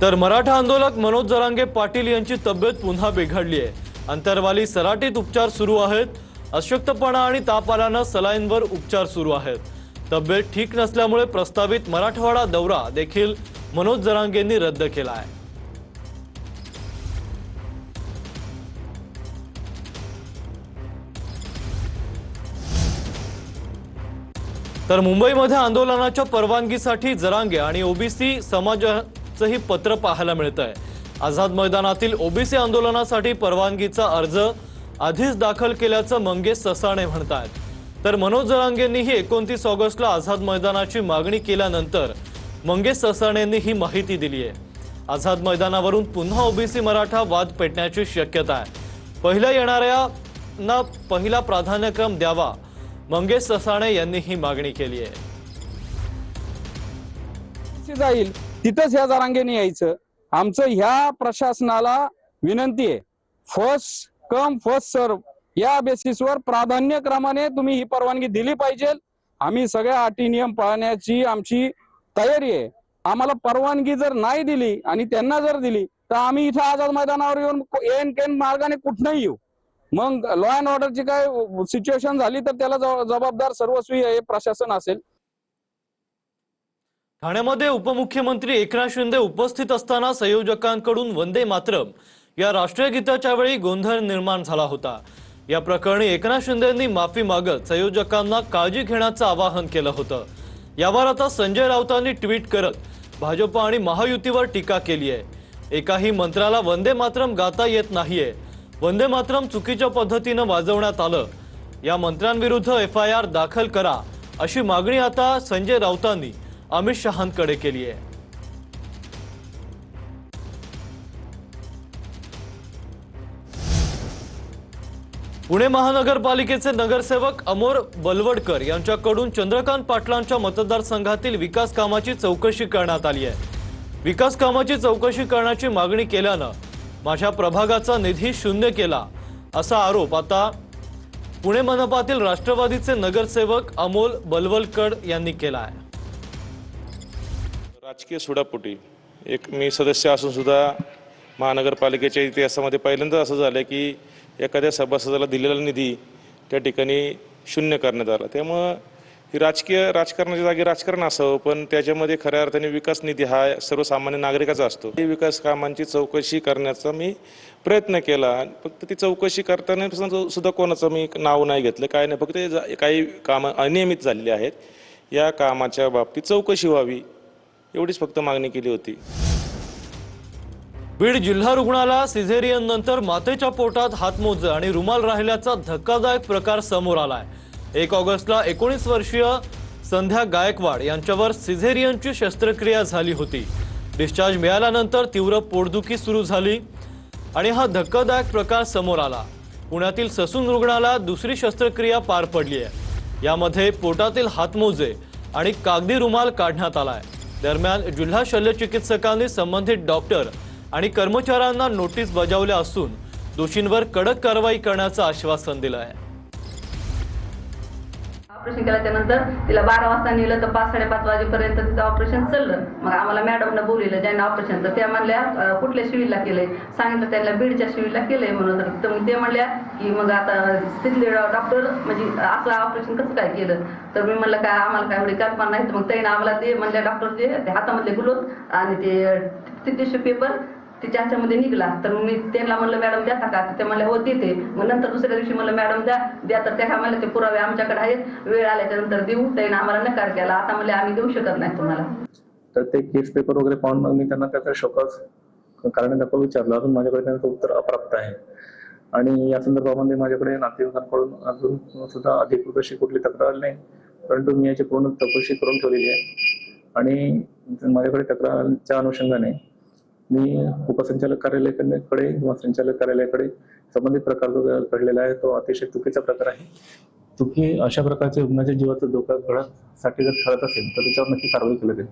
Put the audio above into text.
तर मराठा आंदोलक मनोज जरांगे पाटील यांची तब्येत पुन्हा बिघडली आहे। अंतरवाली सराटीत उपचार सुरू आहेत। अशक्तपणा आणि ताप आल्यानं सलाईनवर उपचार सुरू आहेत। तब्येत ठीक नसल्यामुळे प्रस्तावित मराठवाडा दौरा देखील मनोज जरांगेंनी रद्द केला आहे। तर मुंबईमध्ये आंदोलनाच्या परवानगीसाठी जरांगे आणि ओबीसी समाजाचंही पत्र पाहायला मिळतंय। आझाद मैदानातील ओबीसी आंदोलनासाठी परवानगीचा अर्ज आधीच दाखल केल्याचं मंगेश ससाणे म्हणतात। तर मनोज जरांगेंनीही 29 ऑगस्टला आझाद मैदानाची मागणी केल्यानंतर मंगेश ससाणेंनी ही माहिती दिली आहे। आझाद मैदानावरून पुन्हा ओबीसी मराठा वाद पेटण्याची शक्यता आहे। पहिल्या येणाऱ्यांना पहिला प्राधान्यक्रम द्यावा, मंगेश ससाणे यांनी ही मागणी केली आहे। जाईल तिथंच ह्या जरांगेने यायचं। आमचं ह्या प्रशासनाला विनंती आहे, फर्स्ट कम फर्स्ट सर्व या बेसिसवर प्राधान्यक्रमाने तुम्ही ही परवानगी दिली पाहिजे। आम्ही सगळ्या अटी नियम पाळण्याची आमची तयारी आहे। आम्हाला परवानगी जर नाही दिली आणि त्यांना जर दिली तर आम्ही इथं आझाद मैदानावर येऊन एन केन मार्गाने कुठनंही येऊ। मग लॉ अँड ऑर्डरची काय सिच्युएशन झाली तर त्याला जबाबदार सर्वस्वी हे प्रशासन असेल। ठाण्यामध्ये उपमुख्यमंत्री एकनाथ शिंदे उपस्थित असताना संयोजकांकडून वंदे मातरम या राष्ट्रीय गीताच्या वेळी गोंधळ निर्माण झाला होता। या प्रकरणी एकनाथ शिंदेंनी माफी मागत संयोजकांना काळजी घेण्याचं आवाहन केलं होतं। यावर आता संजय राऊतांनी ट्विट करत भाजप आणि महायुतीवर टीका केली आहे। एकाही मंत्र्याला वंदे मातरम गाता येत नाहीये। वंदे मातरम चुकीच्या पद्धतीनं वाजवण्यात आलं। या मंत्र्यांविरुद्ध FIR दाखल करा अशी मागणी आता संजय राऊतांनी अमित शहांकडे केली आहे। पुणे महानगरपालिकेचे नगरसेवक अमोल बलवडकर यांच्याकडून चंद्रकांत पाटलांच्या मतदारसंघातील विकास कामाची चौकशी करण्यात आली आहे। विकास कामाची चौकशी करण्याची मागणी केल्यानं माझ्या प्रभागाचा निधी शून्य केला असा आरोप आता पुणे मनपातील राष्ट्रवादीचे नगरसेवक अमोल बलवडकर यांनी केला आहे। राजकीय सुडापोटी मी सदस्य असून सुद्धा महानगरपालिकेच्या इतिहासामध्ये पहिल्यांदा असं झालं की एखाद्या सभासदाला दिलेला निधी त्या ठिकाणी शून्य करण्यात आला। त्यामुळं ही राजकारणाच्या जागी राजकारण असावं, पण त्याच्यामध्ये खऱ्या अर्थाने विकास निधी हा सर्वसामान्य नागरिकाचा असतो। ही विकास कामांची चौकशी करण्याचा मी प्रयत्न केला। फक्त ती चौकशी करताना सुद्धा कोणाचं मी नाव नाही घेतलं, काय नाही, फक्त काही कामं अनियमित झालेली आहेत, या कामाच्या बाबतीत चौकशी व्हावी एवढीच फक्त मागणी केली होती। बीड जिल्हा रुग्णालयात सिझेरियन नंतर मातेच्या पोटात हातमोजे आणि रुमाल राहिल्याचा धक्कादायक प्रकार समोर आलाय। 1 ऑगस्टला 19 वर्षीय संध्या गायकवाड यांच्यावर सिझेरियनची शस्त्रक्रिया झाली होती। डिस्चार्ज मिळाल्यानंतर तीव्र पोटदुखी सुरू झाली आणि हा धक्कादायक प्रकार समोर आला। पुण्यातील ससून रुग्णालयात दुसरी शस्त्रक्रिया पार पडली आहे। यामध्ये पोटातील हातमोजे आणि कागदी रुमाल काढण्यात आलाय। दरम्यान जिल्हा शल्यचिकित्सकांनी संबंधित डॉक्टर आणि कर्मचाऱ्यांना नोटीस बजावल्या असून दोषींवर कडक कारवाई करण्याचं आश्वासन दिलं आहे। ऑपरेशन केल्यानंतर तिला 12 वाजता नेलं तर 5-5:30 वाजेपर्यंत तिचं ऑपरेशन चाललं। मग आम्हाला मॅडमनं बोलवलं ज्यांना ऑपरेशन, तर त्या म्हणल्या कुठल्या सिव्हिलला केलंय, सांगितलं त्यांना बीडच्या सिव्हिलला केलंय म्हणून। तर ते म्हणल्या की मग आता तिथले डॉक्टर म्हणजे असं ऑपरेशन कसं काय केलं, तर मी म्हणलं काय आम्हाला काय एवढी कल्पना नाही। तर मग त्याने आम्हाला ते म्हणल्या डॉक्टर जे हातामधले ग्लोव्ह आणि ते टिश्यू पेपर तिच्या ह्याच्यामध्ये निघला। तर मी त्यांना म्हणलं मॅडम द्या का, ते म्हणले हो देते। मग नंतर दुसऱ्या दिवशी म्हणलं मॅडम द्या, तर त्या म्हणलं ते पुरावे आमच्याकडे आहेत, वेळ आल्याच्या नंतर देऊ। त्याने आम्हाला नकार केला। आता म्हणले आम्ही देऊ शकत नाही तुम्हाला। तर ते केस पेपर वगैरे पाहून मग मी त्यांना त्याचा शोकस कारण दाखवा विचारलं। अजून माझ्याकडे त्यांचं उत्तर अप्राप्त आहे आणि या संदर्भामध्ये माझ्याकडे नातेवाईकांकडून अजून सुद्धा अधिकृत अशी कुठली तक्रार नाही, परंतु मी याची पूर्ण चौकशी करून ठेवलेली आहे आणि माझ्याकडे तक्रारच्या अनुषंगाने मी उपसंचालक कार्यालयाकडे किंवा संचालक कार्यालयाकडे संबंधित प्रकार जो घडलेला आहे तो अतिशय चुकीचा प्रकार आहे। चुकी अशा प्रकारचे रुग्णाच्या जीवाचा धोका घडण्यासाठी जर ठरत असेल तर त्याच्यावर नक्की कारवाई केली जाईल।